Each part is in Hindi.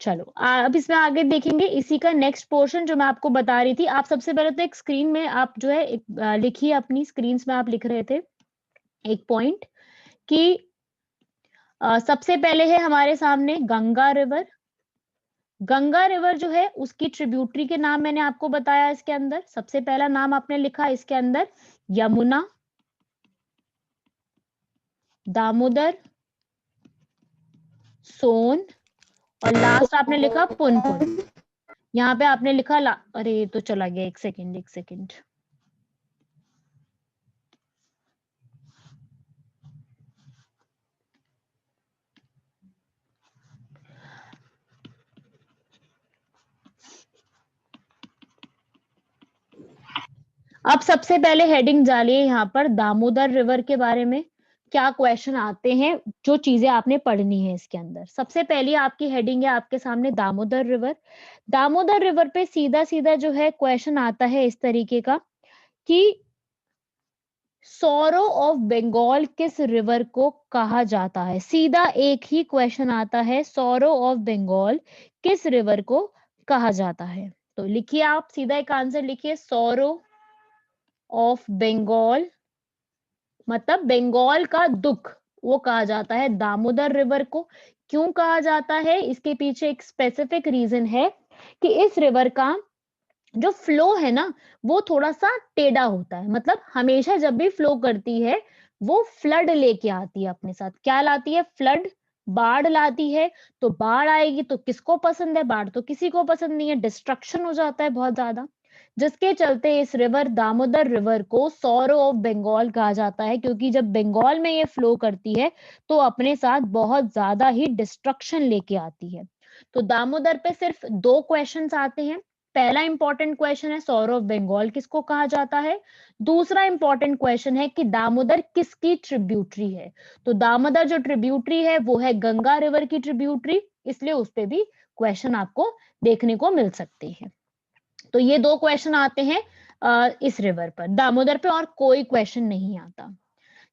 चलो अब इसमें आगे देखेंगे इसी का नेक्स्ट पोर्शन जो मैं आपको बता रही थी। आप सबसे पहले तो एक स्क्रीन में आप जो है लिखिए, अपनी स्क्रीन में आप लिख रहे थे एक पॉइंट कि सबसे पहले है हमारे सामने गंगा रिवर। गंगा रिवर जो है उसकी ट्रिब्यूटरी के नाम मैंने आपको बताया इसके अंदर। सबसे पहला नाम आपने लिखा इसके अंदर यमुना, दामोदर, सोन और लास्ट आपने लिखा पुनपुन। यहाँ पे आपने लिखा अरे तो चला गया, एक सेकेंड। अब सबसे पहले हेडिंग डालिए यहाँ पर दामोदर रिवर के बारे में क्या क्वेश्चन आते हैं, जो चीजें आपने पढ़नी है इसके अंदर। सबसे पहली आपकी हेडिंग है आपके सामने दामोदर रिवर। दामोदर रिवर पे सीधा सीधा जो है क्वेश्चन आता है इस तरीके का कि सौरो ऑफ बंगाल किस रिवर को कहा जाता है। सीधा एक ही क्वेश्चन आता है, सौरो ऑफ बंगाल किस रिवर को कहा जाता है। तो लिखिए, आप सीधा एक आंसर लिखिए, सौरो ऑफ बंगाल मतलब बंगाल का दुख, वो कहा जाता है दामोदर रिवर को। क्यों कहा जाता है, इसके पीछे एक स्पेसिफिक रीजन है कि इस रिवर का जो फ्लो है ना वो थोड़ा सा टेढ़ा होता है। मतलब हमेशा जब भी फ्लो करती है वो फ्लड लेके आती है अपने साथ। क्या लाती है? फ्लड, बाढ़ लाती है। तो बाढ़ आएगी तो किसको पसंद है? बाढ़ तो किसी को पसंद नहीं है, डिस्ट्रक्शन हो जाता है बहुत ज्यादा। जिसके चलते इस रिवर दामोदर रिवर को सौरो ऑफ बंगाल कहा जाता है, क्योंकि जब बंगाल में ये फ्लो करती है तो अपने साथ बहुत ज्यादा ही डिस्ट्रक्शन लेके आती है। तो दामोदर पे सिर्फ 2 क्वेश्चंस आते हैं। पहला इंपॉर्टेंट क्वेश्चन है सौरो ऑफ बंगाल किसको कहा जाता है। दूसरा इंपॉर्टेंट क्वेश्चन है कि दामोदर किसकी ट्रिब्यूटरी है। तो दामोदर जो ट्रिब्यूटरी है वो है गंगा रिवर की ट्रिब्यूटरी, इसलिए उस पे भी क्वेश्चन आपको देखने को मिल सकते हैं। तो ये 2 क्वेश्चन आते हैं इस रिवर पर। दामोदर पे और कोई क्वेश्चन नहीं आता।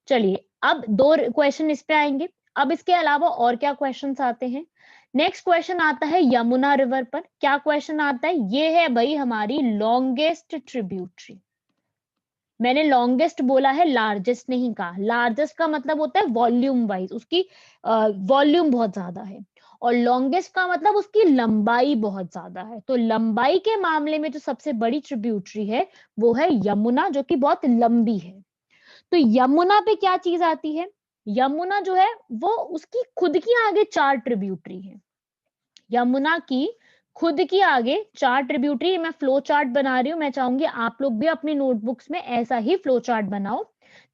चलिए अब 2 क्वेश्चन इस पे आएंगे। अब इसके अलावा और क्या क्वेश्चंस आते हैं? नेक्स्ट क्वेश्चन आता है यमुना रिवर पर। क्या क्वेश्चन आता है? ये है भाई हमारी लॉन्गेस्ट ट्रिब्यूटरी। मैंने लॉन्गेस्ट बोला है, लार्जेस्ट नहीं कहा। लार्जेस्ट का मतलब होता है वॉल्यूम वाइज, उसकी वॉल्यूम बहुत ज्यादा है। और लॉन्गेस्ट का मतलब उसकी लंबाई बहुत ज्यादा है। तो लंबाई के मामले में जो सबसे बड़ी ट्रिब्यूटरी है वो है यमुना, जो कि बहुत लंबी है। तो यमुना पे क्या चीज आती है? यमुना जो है वो उसकी खुद की आगे 4 ट्रिब्यूटरी है। यमुना की खुद की आगे 4 ट्रिब्यूटरी। मैं फ्लो चार्ट बना रही हूं, मैं चाहूंगी आप लोग भी अपनी नोटबुक्स में ऐसा ही फ्लो चार्ट बनाओ।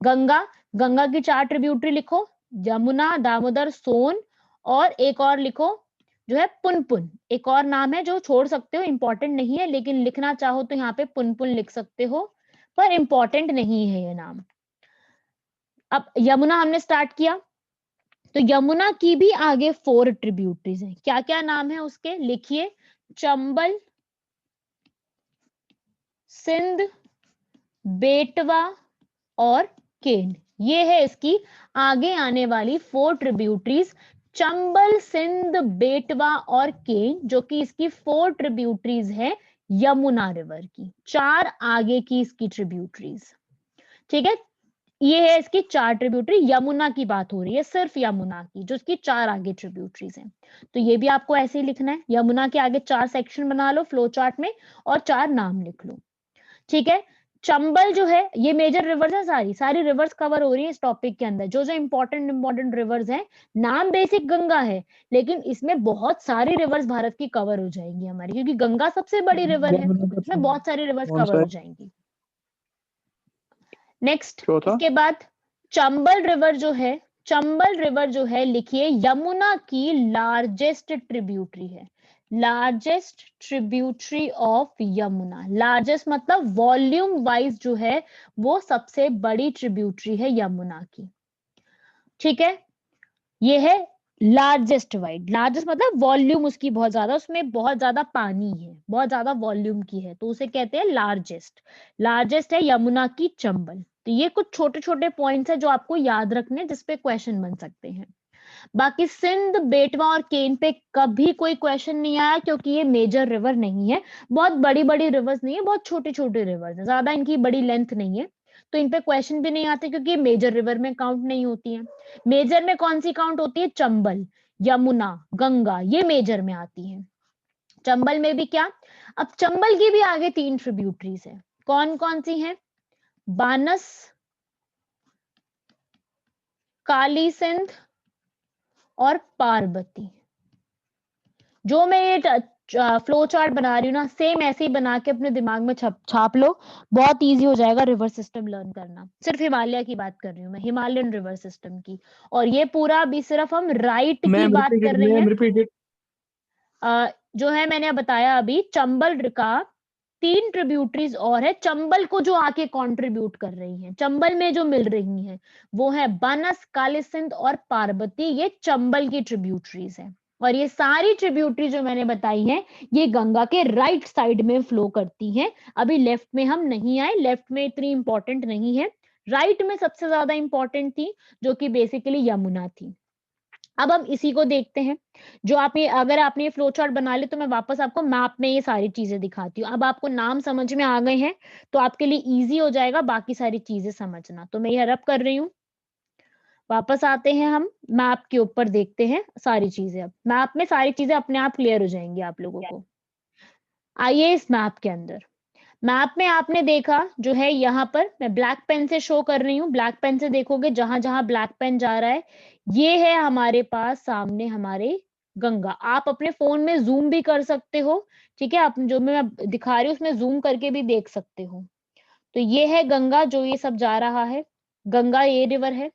गंगा, गंगा की 4 ट्रिब्यूटरी लिखो, यमुना, दामोदर, सोन और एक और लिखो जो है पुनपुन। एक और नाम है जो छोड़ सकते हो, इंपॉर्टेंट नहीं है, लेकिन लिखना चाहो तो यहाँ पे पुनपुन लिख सकते हो, पर इंपॉर्टेंट नहीं है ये नाम। अब यमुना हमने स्टार्ट किया, तो यमुना की भी आगे 4 ट्रिब्यूटरीज हैं। क्या क्या नाम है उसके? लिखिए, चंबल, सिंध, बेटवा और केन। ये है इसकी आगे आने वाली 4 ट्रिब्यूटरीज, चंबल, सिंध, बेटवा और केन, जो कि इसकी 4 ट्रिब्यूटरीज है यमुना रिवर की। 4 आगे की इसकी ट्रिब्यूटरीज, ठीक है। ये है इसकी 4 ट्रिब्यूटरी। यमुना की बात हो रही है, सिर्फ यमुना की, जो इसकी 4 आगे ट्रिब्यूटरीज हैं। तो ये भी आपको ऐसे ही लिखना है, यमुना के आगे 4 सेक्शन बना लो फ्लो चार्ट में और 4 नाम लिख लो, ठीक है। चंबल जो है ये मेजर रिवर्स है, सारी सारी रिवर्स कवर हो रही है इस टॉपिक के अंदर। जो जो इंपॉर्टेंट रिवर्स हैं, नाम बेसिक गंगा है लेकिन इसमें बहुत सारी रिवर्स भारत की कवर हो जाएंगी हमारी, क्योंकि गंगा सबसे बड़ी रिवर है, इसमें बहुत सारी रिवर्स कवर हो जाएंगी। नेक्स्ट इसके बाद चंबल रिवर जो है, चंबल रिवर जो है लिखिए यमुना की लार्जेस्ट ट्रिब्यूटरी है। Largest tributary of Yamuna. Largest मतलब वॉल्यूम वाइज जो है वो सबसे बड़ी ट्रिब्यूटरी है यमुना की, ठीक है। ये है लार्जेस्ट वाइड। लार्जेस्ट मतलब वॉल्यूम उसकी बहुत ज्यादा, उसमें बहुत ज्यादा पानी है, बहुत ज्यादा वॉल्यूम की है, तो उसे कहते हैं लार्जेस्ट। लार्जेस्ट है यमुना की चंबल। तो ये कुछ छोटे छोटे पॉइंट्स है जो आपको याद रखने, जिसपे क्वेश्चन बन सकते हैं। बाकी सिंध, बेटवा और केन पे कभी कोई क्वेश्चन नहीं आया, क्योंकि ये मेजर रिवर नहीं है, बहुत बड़ी बड़ी रिवर्स नहीं है, बहुत छोटी छोटी रिवर्स है, ज्यादा इनकी बड़ी लेंथ नहीं है, तो इन पे क्वेश्चन भी नहीं आते, क्योंकि ये मेजर रिवर में काउंट नहीं होती है। मेजर में कौन सी काउंट होती है? चंबल, यमुना, गंगा, ये मेजर में आती है। चंबल में भी क्या, अब चंबल की भी आगे 3 ट्रिब्यूटरीज है, कौन कौन सी हैं? बानस, काली सिंध और पार्वती। जो मैं ये फ्लो चार्ट बना रही हूँ ना, सेम ऐसे ही बना के अपने दिमाग में छाप लो, बहुत इजी हो जाएगा रिवर सिस्टम लर्न करना। सिर्फ हिमालय की बात कर रही हूँ मैं, हिमालयन रिवर सिस्टम की, और ये पूरा भी सिर्फ हम राइट की बात कर रहे हैं। जो है मैंने बताया अभी, चंबल का 3 ट्रिब्यूटरीज और है, चंबल को जो आके कंट्रीब्यूट कर रही हैं, चंबल में जो मिल रही हैं, वो है बानस, काली सिंध और पार्वती, ये चंबल की ट्रिब्यूटरीज हैं। और ये सारी ट्रिब्यूटरी जो मैंने बताई हैं, ये गंगा के राइट साइड में फ्लो करती हैं। अभी लेफ्ट में हम नहीं आए, लेफ्ट में इतनी इंपॉर्टेंट नहीं है, राइट में सबसे ज्यादा इंपॉर्टेंट थी, जो कि बेसिकली यमुना थी। अब हम इसी को देखते हैं। जो आप ये, अगर आपने ये फ्लो चार्ट बना ली, तो मैं वापस आपको मैप में ये सारी चीजें दिखाती हूँ। अब आपको नाम समझ में आ गए हैं, तो आपके लिए इजी हो जाएगा बाकी सारी चीजें समझना। तो मैं ये रब कर रही हूँ, वापस आते हैं, हम मैप के ऊपर देखते हैं सारी चीजें। अब मैप में सारी चीजें अपने आप क्लियर हो जाएंगी आप लोगों को। आइए इस मैप के अंदर। मैप में आपने देखा जो है, यहाँ पर मैं ब्लैक पेन से शो कर रही हूँ, ब्लैक पेन से देखोगे, जहां जहां ब्लैक पेन जा रहा है, ये है हमारे पास सामने हमारे गंगा। आप अपने फोन में जूम भी कर सकते हो, ठीक है, आप जो मैं दिखा रही हूँ उसमें जूम करके भी देख सकते हो। तो ये है गंगा, जो ये सब जा रहा है, गंगा ये रिवर है,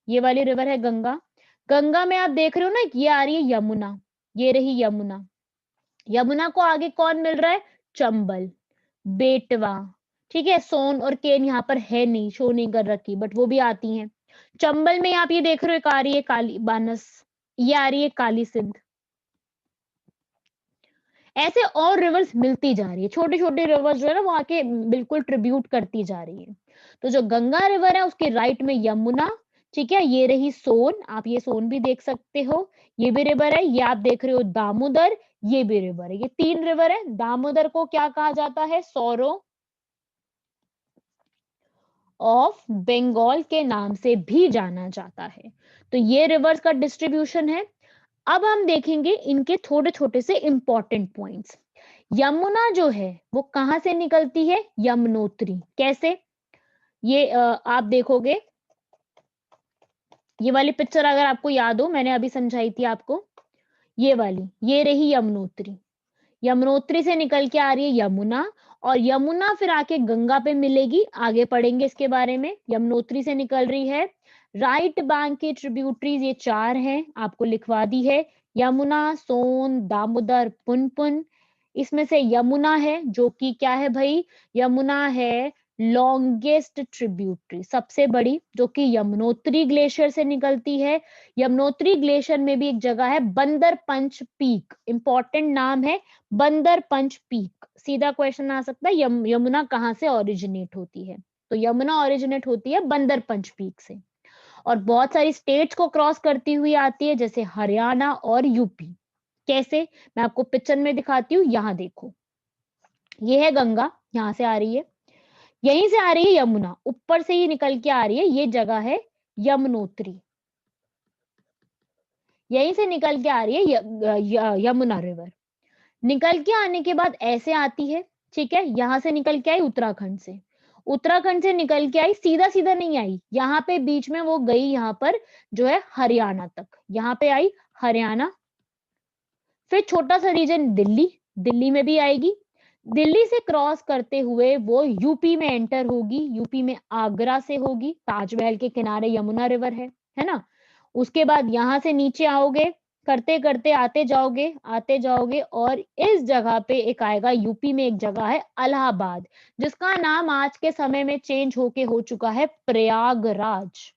ये वाली रिवर है गंगा। गंगा में आप देख रहे हो ना, ये आ रही है यमुना, ये रही यमुना। यमुना को आगे कौन मिल रहा है? चंबल, बेटवा, ठीक है, सोन और केन यहाँ पर है नहीं, शो नहीं कर रखी, बट वो भी आती हैं। चंबल में आप ये देख रहे हो, एक आ रही है काली बानस, ये आ रही है काली सिंध। ऐसे और रिवर्स मिलती जा रही है, छोटी छोटी रिवर्स जो है ना, वो आके बिल्कुल ट्रिब्यूट करती जा रही है। तो जो गंगा रिवर है, उसके राइट में यमुना, ठीक है, ये रही सोन, आप ये सोन भी देख सकते हो, ये भी रिवर है। ये आप देख रहे हो दामोदर, ये भी रिवर है। ये 3 रिवर है। दामोदर को क्या कहा जाता है? सौरो ऑफ बंगाल के नाम से भी जाना जाता है। तो ये रिवर्स का डिस्ट्रीब्यूशन है। अब हम देखेंगे इनके थोड़े छोटे से इंपॉर्टेंट पॉइंट्स। यमुना जो है वो कहां से निकलती है? यमुनोत्री। कैसे? ये आप देखोगे, ये वाली पिक्चर अगर आपको याद हो, मैंने अभी समझाई थी आपको, ये वाली, ये रही यमुनोत्री। यमुनोत्री से निकल के आ रही है यमुना, और यमुना फिर आके गंगा पे मिलेगी, आगे पढ़ेंगे इसके बारे में। यमुनोत्री से निकल रही है। राइट बैंक की ट्रिब्यूटरीज ये 4 हैं, आपको लिखवा दी है, यमुना, सोन, दामोदर, पुनपुन। इसमें से यमुना है जो कि क्या है भाई? यमुना है लॉन्गेस्ट ट्रिब्यूटरी, सबसे बड़ी, जो कि यमुनोत्री ग्लेशियर से निकलती है। यमुनोत्री ग्लेशियर में भी एक जगह है बंदर पंच पीक, इंपॉर्टेंट नाम है बंदर पंच पीक। सीधा क्वेश्चन आ सकता है, यमुना कहाँ से ओरिजिनेट होती है? तो यमुना ओरिजिनेट होती है बंदर पंच पीक से, और बहुत सारी स्टेट्स को क्रॉस करती हुई आती है, जैसे हरियाणा और यूपी। कैसे? मैं आपको पिक्चर में दिखाती हूँ, यहाँ देखो, ये है गंगा, यहाँ से आ रही है, यहीं से आ रही है यमुना, ऊपर से ही निकल के आ रही है, ये जगह है यमुनोत्री, यहीं से निकल के आ रही है यमुना रिवर। निकल के आने के बाद ऐसे आती है, ठीक है, यहां से निकल के आई उत्तराखंड से, उत्तराखंड से निकल के आई, सीधा सीधा नहीं आई, यहाँ पे बीच में वो गई, यहाँ पर जो है हरियाणा तक, यहाँ पे आई हरियाणा, फिर छोटा सा रीजन दिल्ली, दिल्ली में भी आएगी, दिल्ली से क्रॉस करते हुए वो यूपी में एंटर होगी, यूपी में आगरा से होगी, ताजमहल के किनारे यमुना रिवर है ना। उसके बाद यहां से नीचे आओगे, करते करते आते जाओगे, और इस जगह पे एक आएगा, यूपी में एक जगह है इलाहाबाद, जिसका नाम आज के समय में चेंज होके हो चुका है प्रयागराज,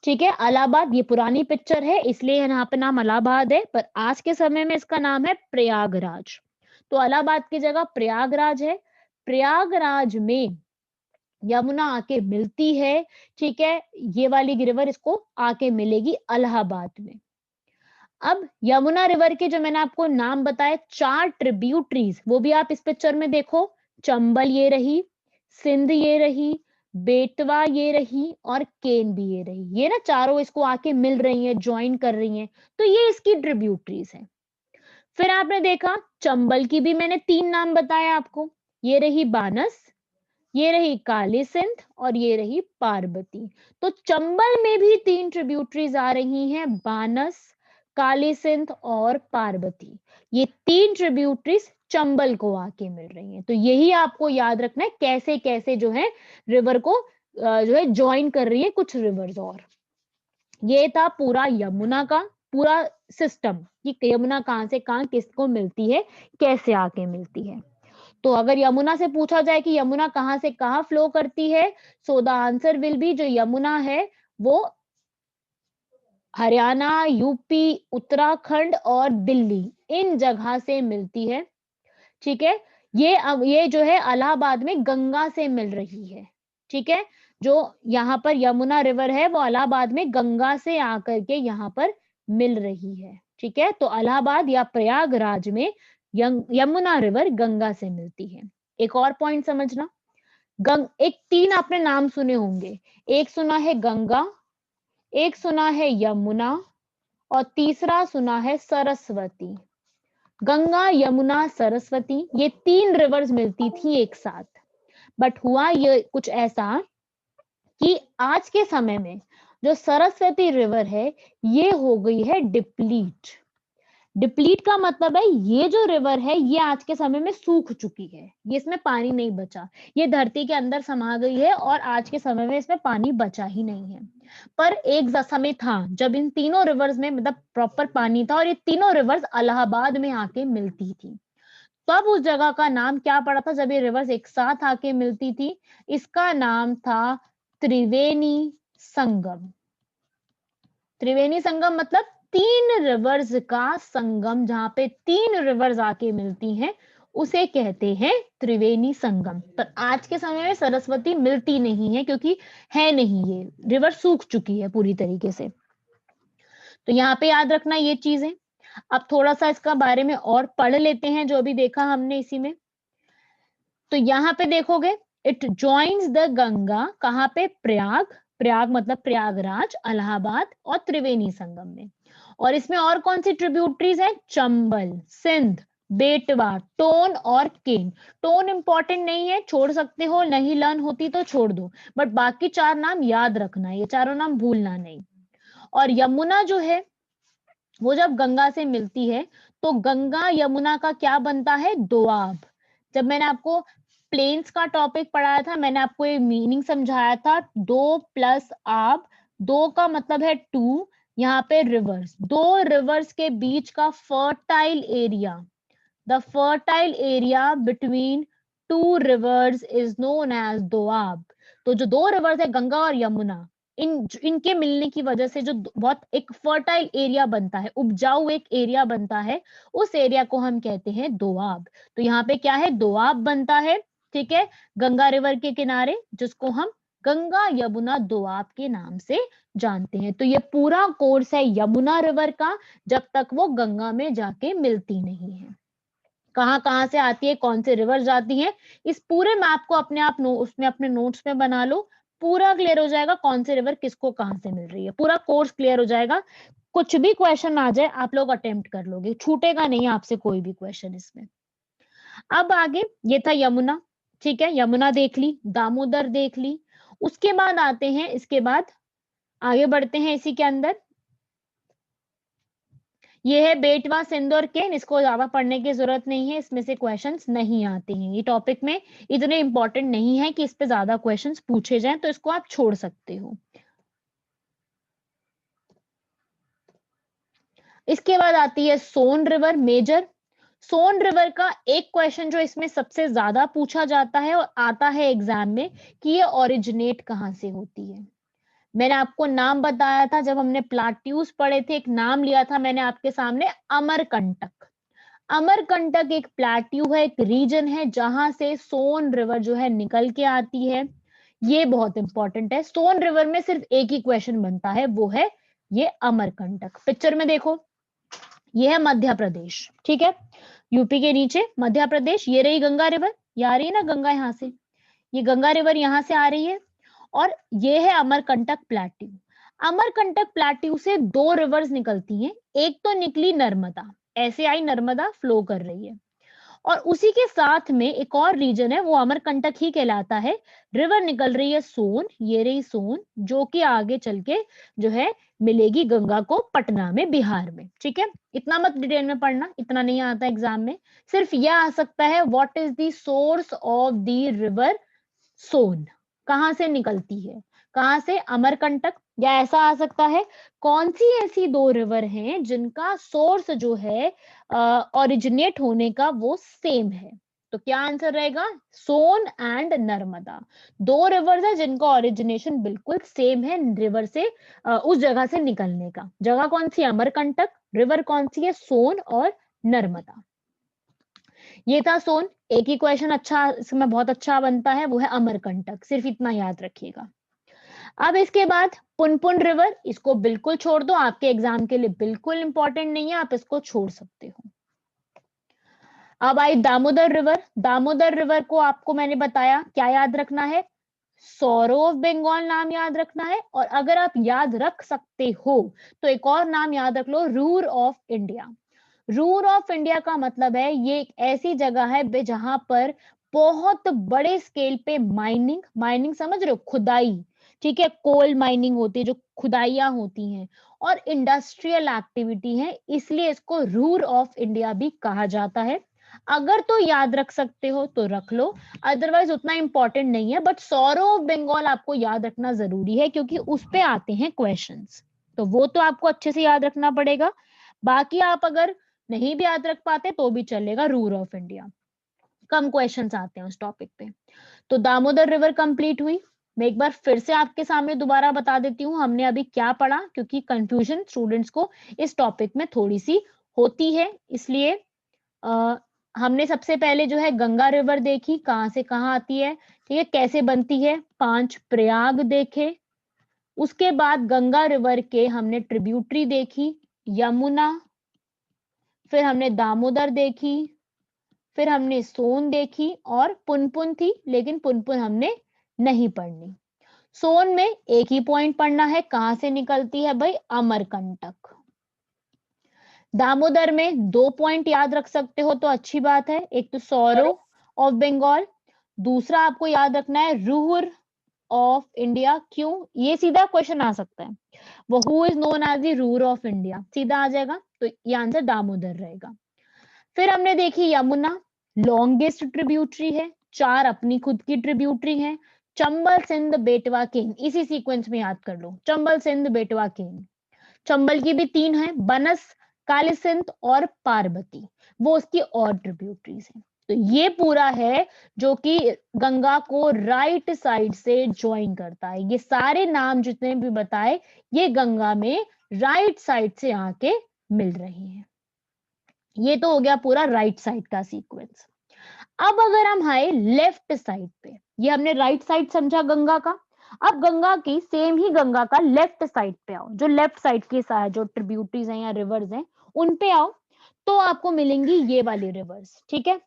ठीक है। इलाहाबाद ये पुरानी पिक्चर है, इसलिए यहाँ पे नाम इलाहाबाद है, पर आज के समय में इसका नाम है प्रयागराज। तो इलाहाबाद की जगह प्रयागराज है। प्रयागराज में यमुना आके मिलती है, ठीक है, ये वाली रिवर इसको आके मिलेगी इलाहाबाद में। अब यमुना रिवर के जो मैंने आपको नाम बताए 4 ट्रिब्यूटरीज, वो भी आप इस पिक्चर में देखो। चंबल ये रही, सिंध ये रही, बेतवा ये रही और केन भी ये रही। ये ना चारों इसको आके मिल रही हैं, ज्वाइन कर रही हैं, तो ये इसकी ट्रिब्यूटरीज हैं। फिर आपने देखा चंबल की भी मैंने 3 नाम बताए आपको। ये रही बानस, ये रही काली सिंध और ये रही पार्वती। तो चंबल में भी 3 ट्रिब्यूटरीज आ रही हैं, बानस, काली सिंध और पार्वती। ये 3 ट्रिब्यूटरीज चंबल को आके मिल रही हैं। तो यही आपको याद रखना है, कैसे कैसे जो है रिवर को जो है ज्वाइन कर रही है कुछ रिवर्स। और ये था पूरा यमुना का पूरा सिस्टम कि यमुना कहां से कहां किसको मिलती है, कैसे आके मिलती है। तो अगर यमुना से पूछा जाए कि यमुना कहां से कहां फ्लो करती है, so the answer will be, जो यमुना है वो हरियाणा, यूपी, उत्तराखंड और दिल्ली, इन जगह से मिलती है, ठीक है। ये जो है इलाहाबाद में गंगा से मिल रही है, ठीक है। जो यहाँ पर यमुना रिवर है वो इलाहाबाद में गंगा से आकर के यहाँ पर मिल रही है, ठीक है। तो इलाहाबाद या प्रयागराज में यमुना रिवर गंगा से मिलती है। एक और पॉइंट समझना, एक 3 आपने नाम सुने होंगे, एक सुना है गंगा, एक सुना है यमुना और तीसरा सुना है सरस्वती। गंगा, यमुना, सरस्वती, ये 3 रिवर्स मिलती थी एक साथ। बट हुआ ये कुछ ऐसा कि आज के समय में जो सरस्वती रिवर है ये हो गई है डिप्लीट। डिप्लीट का मतलब है ये जो रिवर है ये आज के समय में सूख चुकी है, ये इसमें पानी नहीं बचा, ये धरती के अंदर समा गई है और आज के समय में इसमें पानी बचा ही नहीं है। पर एक समय था जब इन तीनों रिवर्स में मतलब प्रॉपर पानी था और ये तीनों रिवर्स इलाहाबाद में आके मिलती थी। तब उस जगह का नाम क्या पड़ा था जब ये रिवर्स एक साथ आके मिलती थी? इसका नाम था त्रिवेणी संगम। त्रिवेणी संगम मतलब 3 रिवर्स का संगम, जहां पे 3 रिवर्स आके मिलती हैं उसे कहते हैं त्रिवेणी संगम। पर आज के समय में सरस्वती मिलती नहीं है क्योंकि है नहीं, ये रिवर सूख चुकी है पूरी तरीके से। तो यहाँ पे याद रखना ये चीजें। अब थोड़ा सा इसका बारे में और पढ़ लेते हैं जो भी देखा हमने इसी में। तो यहाँ पे देखोगे इट ज्वाइंस द गंगा, कहाँ पे? प्रयाग, प्रयाग मतलब प्रयागराज, इलाहाबाद और त्रिवेणी संगम में। और इसमें और कौन सी ट्रिब्यूटरीज है? चंबल, सिंध, बेटवा, टोन और केन। टोन इंपॉर्टेंट नहीं है, छोड़ सकते हो, नहीं लर्न होती तो छोड़ दो, बट बाकी 4 नाम याद रखना, ये चारों नाम भूलना नहीं। और यमुना जो है वो जब गंगा से मिलती है तो गंगा यमुना का क्या बनता है? दोआब। जब मैंने आपको प्लेन्स का टॉपिक पढ़ाया था मैंने आपको ये मीनिंग समझाया था, 2 प्लस आब, 2 का मतलब है 2, यहाँ पे रिवर्स, 2 रिवर्स के बीच का fertile area, the fertile area between 2 rivers is known as Doab. तो जो 2 रिवर्स है गंगा और यमुना, इनके मिलने की वजह से जो बहुत एक फर्टाइल एरिया बनता है, उपजाऊ एक एरिया बनता है, उस एरिया को हम कहते हैं दोआब। तो यहाँ पे क्या है? दोआब बनता है, ठीक है, गंगा रिवर के किनारे, जिसको हम गंगा यमुना दोआब के नाम से जानते हैं। तो ये पूरा कोर्स है यमुना रिवर का, जब तक वो गंगा में जाके मिलती नहीं है। कहाँ कहाँ से आती है, कौन से रिवर जाती हैं, इस पूरे मैप को अपने आप उसमें अपने नोट्स में बना लो, पूरा क्लियर हो जाएगा कौन से रिवर किसको कहाँ से मिल रही है, पूरा कोर्स क्लियर हो जाएगा। कुछ भी क्वेश्चन आ जाए आप लोग अटेम्प्ट कर लोगे, छूटेगा नहीं आपसे कोई भी क्वेश्चन इसमें। अब आगे ये था यमुना, ठीक है, यमुना देख ली, दामोदर देख ली। उसके बाद आते हैं, इसके बाद आगे बढ़ते हैं इसी के अंदर, ये है बेटवा, सिंध और केन। इसको ज्यादा पढ़ने की जरूरत नहीं है, इसमें से क्वेश्चंस नहीं आते हैं, ये टॉपिक में इतने इंपॉर्टेंट नहीं है कि इस पे ज्यादा क्वेश्चंस पूछे जाएं, तो इसको आप छोड़ सकते हो। इसके बाद आती है सोन रिवर मेजर। सोन रिवर का एक क्वेश्चन जो इसमें सबसे ज्यादा पूछा जाता है और आता है एग्जाम में कि ये ओरिजिनेट कहाँ से होती है। मैंने आपको नाम बताया था जब हमने प्लाट्यूज पढ़े थे, एक नाम लिया था मैंने आपके सामने, अमरकंटक। अमरकंटक एक प्लेट्यू है, एक रीजन है जहां से सोन रिवर जो है निकल के आती है। ये बहुत इंपॉर्टेंट है। सोन रिवर में सिर्फ एक ही क्वेश्चन बनता है, वो है ये अमरकंटक। पिक्चर में देखो, ये है मध्य प्रदेश, ठीक है, यूपी के नीचे मध्य प्रदेश। ये रही गंगा रिवर, ये आ रही है ना गंगा, यहां से ये गंगा रिवर यहां से आ रही है, और ये है अमरकंटक प्लेट्यू। अमरकंटक प्लेट्यू से दो रिवर्स निकलती हैं, एक तो निकली नर्मदा, ऐसे आई नर्मदा फ्लो कर रही है, और उसी के साथ में एक और रीजन है, वो अमरकंटक ही कहलाता है। रिवर निकल रही है सोन, ये रही सोन, जो कि आगे चल के जो है मिलेगी गंगा को पटना में, बिहार में, ठीक है। इतना मत डिटेल में पढ़ना, इतना नहीं आता एग्जाम में। सिर्फ यह आ सकता है, what is the source of the river Son, कहां से निकलती है, कहां से, अमरकंटक। या ऐसा आ सकता है, कौन सी ऐसी दो रिवर हैं जिनका सोर्स जो है ओरिजिनेट होने का वो सेम है। तो क्या आंसर रहेगा, सोन एंड नर्मदा, दो रिवर्स है जिनका ओरिजिनेशन बिल्कुल सेम है, रिवर से उस जगह से निकलने का। जगह कौन सी, अमरकंटक, रिवर कौन सी है, सोन और नर्मदा। ये था सोन। एक ही क्वेश्चन अच्छा इसमें बहुत अच्छा बनता है, वो है अमरकंटक, सिर्फ इतना याद रखिएगा। अब इसके बाद पुनपुन रिवर, इसको बिल्कुल छोड़ दो, आपके एग्जाम के लिए बिल्कुल इंपॉर्टेंट नहीं है, आप इसको छोड़ सकते हो। अब आई दामोदर रिवर। दामोदर रिवर को आपको मैंने बताया क्या याद रखना है, सौरो ऑफ बंगाल नाम याद रखना है, और अगर आप याद रख सकते हो तो एक और नाम याद रख लो, Ruhr of India. Ruhr of India का मतलब है ये एक ऐसी जगह है जहां पर बहुत बड़े स्केल पे माइनिंग, माइनिंग समझ रहे हो, खुदाई, ठीक है, कोल माइनिंग होती है, जो खुदाइयां होती हैं, और इंडस्ट्रियल एक्टिविटी है, इसलिए इसको रूर ऑफ इंडिया भी कहा जाता है। अगर तो याद रख सकते हो तो रख लो, अदरवाइज उतना इंपॉर्टेंट नहीं है, बट सौरो ऑफ बंगाल आपको याद रखना जरूरी है, क्योंकि उस पे आते हैं क्वेश्चंस, तो वो तो आपको अच्छे से याद रखना पड़ेगा। बाकी आप अगर नहीं भी याद रख पाते तो भी चलेगा, Ruhr of India, come questions आते हैं उस टॉपिक पे। तो दामोदर रिवर कंप्लीट हुई। मैं एक बार फिर से आपके सामने दोबारा बता देती हूँ हमने अभी क्या पढ़ा, क्योंकि कंफ्यूजन स्टूडेंट्स को इस टॉपिक में थोड़ी सी होती है, इसलिए हमने सबसे पहले जो है गंगा रिवर देखी, कहां से कहां आती है, ठीक है, कैसे बनती है, 5 प्रयाग देखे। उसके बाद गंगा रिवर के हमने ट्रिब्यूटरी देखी, यमुना, फिर हमने दामोदर देखी, फिर हमने सोन देखी, और पुनपुन थी, लेकिन पुनपुन हमने नहीं पढ़नी। सोन में एक ही पॉइंट पढ़ना है, कहां से निकलती है भाई, अमरकंटक। दामोदर में 2 पॉइंट याद रख सकते हो तो अच्छी बात है, एक तो सौरो ऑफ बंगाल, दूसरा आपको याद रखना है रूर ऑफ इंडिया। क्यों, ये सीधा क्वेश्चन आ सकता है, वो who is known as the Ruhr of India, सीधा आ जाएगा, तो ये आंसर दामोदर रहेगा। फिर हमने देखी यमुना, लॉन्गेस्ट ट्रिब्यूटरी है, 4 अपनी खुद की ट्रिब्यूटरी है, चंबल सिंध बेटवा केन, इसी सीक्वेंस में याद कर लो, चंबल सिंध बेटवा केन। चंबल की भी 3 है, बनस, कालीसिंध और पार्वती, वो उसकी और ट्रिब्यूटरीज हैं। तो ये पूरा है जो कि गंगा को राइट साइड से ज्वाइन करता है। ये सारे नाम जितने भी बताए, ये गंगा में राइट साइड से आके मिल रहे हैं। ये तो हो गया पूरा राइट साइड का सीक्वेंस। अब अगर हम आए लेफ्ट साइड पे, ये हमने राइट साइड समझा गंगा का, अब गंगा की सेम ही गंगा का लेफ्ट साइड पे आओ, जो लेफ्ट साइड की जो ट्रिब्यूटरीज हैं या रिवर्स हैं उन पे आओ, तो आपको मिलेंगी ये वाली रिवर्स, ठीक है,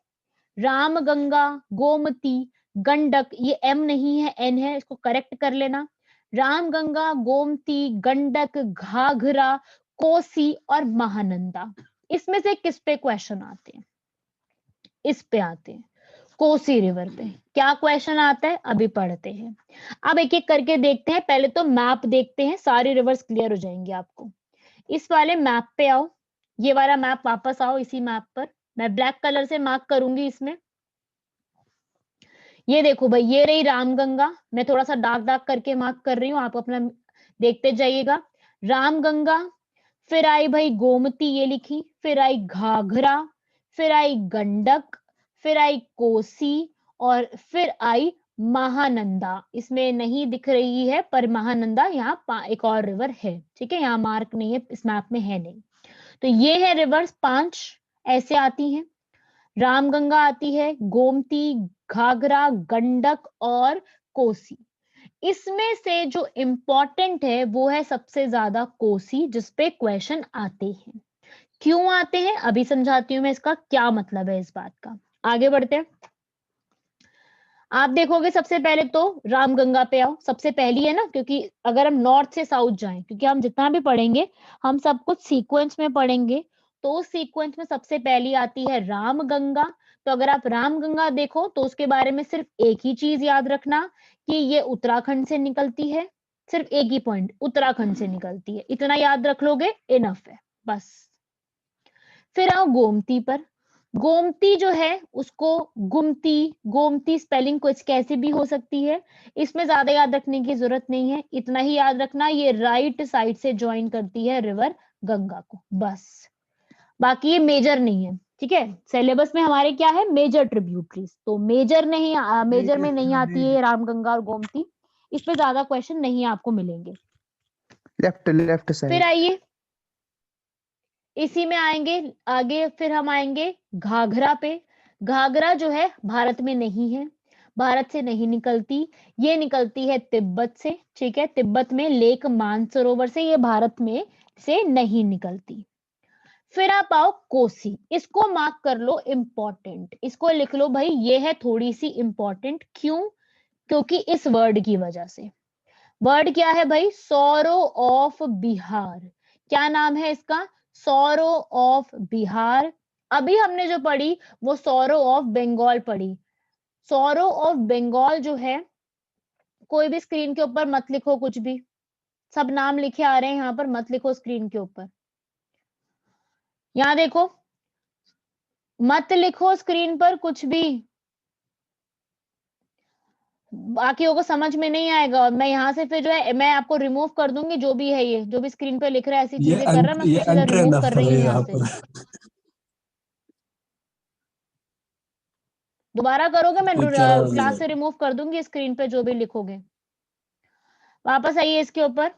राम गंगा, गोमती, गंडक, ये एम नहीं है एन है, इसको करेक्ट कर लेना। राम गंगा, गोमती, गंडक, घाघरा, कोसी और महानंदा, इसमें से किस पे क्वेश्चन आते हैं, इस पे आते हैं, कोसी रिवर पे। क्या क्वेश्चन आता है अभी पढ़ते हैं। अब एक एक करके देखते हैं, पहले तो मैप देखते हैं, सारी रिवर्स क्लियर हो जाएंगी आपको। इस वाले मैप पे आओ, ये वाला मैप वापस आओ, इसी मैप पर मैं ब्लैक कलर से मार्क करूंगी इसमें। ये देखो भाई, ये रही रामगंगा, मैं थोड़ा सा डार्क डार्क करके मार्क कर रही हूँ, आप अपना देखते जाइएगा। रामगंगा, फिर आई भाई गोमती, ये लिखी, फिर आई घाघरा, फिर आई गंडक, फिर आई कोसी, और फिर आई महानंदा। इसमें नहीं दिख रही है पर महानंदा यहाँ एक और रिवर है, ठीक है, यहाँ मार्क नहीं है, इस मैप में है नहीं। तो ये है रिवर्स 5 ऐसे आती हैं, रामगंगा आती है, गोमती, घाघरा, गंडक और कोसी। इसमें से जो इम्पोर्टेंट है वो है सबसे ज्यादा कोसी, जिसपे क्वेश्चन आते हैं। क्यों आते हैं अभी समझाती हूँ मैं, इसका क्या मतलब है इस बात का। आगे बढ़ते हैं। आप देखोगे सबसे पहले तो रामगंगा पे आओ, सबसे पहली है ना, क्योंकि अगर हम नॉर्थ से साउथ जाएं, क्योंकि हम जितना भी पढ़ेंगे हम सब कुछ सीक्वेंस में पढ़ेंगे, तो उस सीक्वेंस में सबसे पहली आती है रामगंगा। तो अगर आप रामगंगा देखो तो उसके बारे में सिर्फ एक ही चीज याद रखना कि ये उत्तराखंड से निकलती है, सिर्फ एक ही पॉइंट, उत्तराखंड से निकलती है, इतना याद रख लोगे इनफ है बस। फिर आओ गोमती पर। गोमती जो है उसको गुमती, गोमती स्पेलिंग कुछ कैसी भी हो सकती है, इसमें ज्यादा याद रखने की जरूरत नहीं है, इतना ही याद रखना ये राइट साइड से ज्वाइन करती है रिवर गंगा को, बस। बाकी ये मेजर नहीं है, ठीक है। सिलेबस में हमारे क्या है, मेजर ट्रिब्यूटरीज, तो मेजर नहीं, मेजर में नहीं आती है रामगंगा और गोमती, इस पे ज्यादा क्वेश्चन नहीं आपको मिलेंगे। लेफ्ट फिर साइड। आइए इसी में आएंगे आगे, फिर हम आएंगे घाघरा पे। घाघरा जो है भारत में नहीं है, भारत से नहीं निकलती, ये निकलती है तिब्बत से, ठीक है। तिब्बत में लेक मानसरोवर से, ये भारत में से नहीं निकलती। फिर आप आओ कोसी, इसको मार्क कर लो इंपॉर्टेंट, इसको लिख लो भाई, ये है थोड़ी सी इंपॉर्टेंट। क्यों? क्योंकि इस वर्ड की वजह से। वर्ड क्या है भाई, सौरो ऑफ बिहार। क्या नाम है इसका, सौरो ऑफ बिहार। अभी हमने जो पढ़ी वो सौरो ऑफ बंगाल पढ़ी। सौरो ऑफ बंगाल जो है, कोई भी स्क्रीन के ऊपर मत लिखो कुछ भी, सब नाम लिखे आ रहे हैं यहाँ पर, मत लिखो स्क्रीन के ऊपर। यहाँ देखो, मत लिखो स्क्रीन पर कुछ भी, बाकियों को समझ में नहीं आएगा, और मैं यहाँ से फिर जो है मैं आपको रिमूव कर दूंगी, जो भी है ये जो भी स्क्रीन पे लिख रहा है ऐसी चीजें कर रहा है, मैं ये उसको सीधा रिमूव कर रही हूँ यहाँ से। पर दोबारा करोगे मैं कोई चारा नहीं क्लास है। से रिमूव कर दूंगी स्क्रीन पे जो भी लिखोगे। वापस आइए इसके ऊपर। हाँ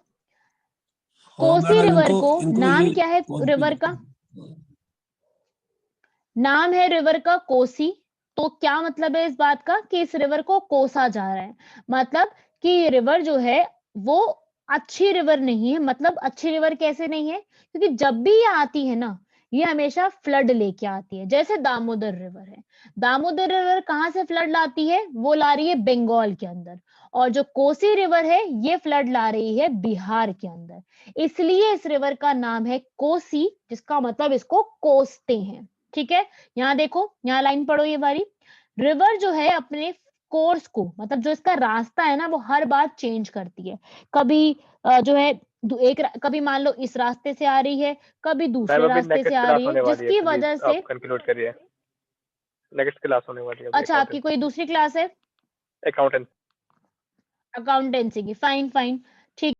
कोसी मैडम, रिवर को इनको ये नाम क्या है, रिवर का नाम है रिवर का कोसी। तो क्या मतलब है इस बात का कि इस रिवर को कोसा जा रहा है, मतलब कि ये रिवर जो है वो अच्छी रिवर नहीं है। मतलब अच्छी रिवर कैसे नहीं है, क्योंकि जब भी ये आती है ना, ये हमेशा फ्लड लेके आती है। जैसे दामोदर रिवर है, दामोदर रिवर कहाँ से फ्लड लाती है, वो ला रही है बंगाल के अंदर, और जो कोसी रिवर है ये फ्लड ला रही है बिहार के अंदर, इसलिए इस रिवर का नाम है कोसी, जिसका मतलब इसको कोसते हैं, ठीक है। यहाँ देखो, यहाँ लाइन पढ़ो ये वाली, रिवर जो है अपने कोर्स को, मतलब जो इसका रास्ता है ना, वो हर बार चेंज करती है। कभी जो है कभी मान लो इस रास्ते से आ रही है, कभी दूसरे रास्ते से आ रही है, जिसकी वजह से कंक्लूड करिए, नेक्स्ट क्लास होने वाली है। अच्छा, आपकी कोई दूसरी क्लास है अकाउंटेंट अकाउंटेंसी की, फाइन फाइन।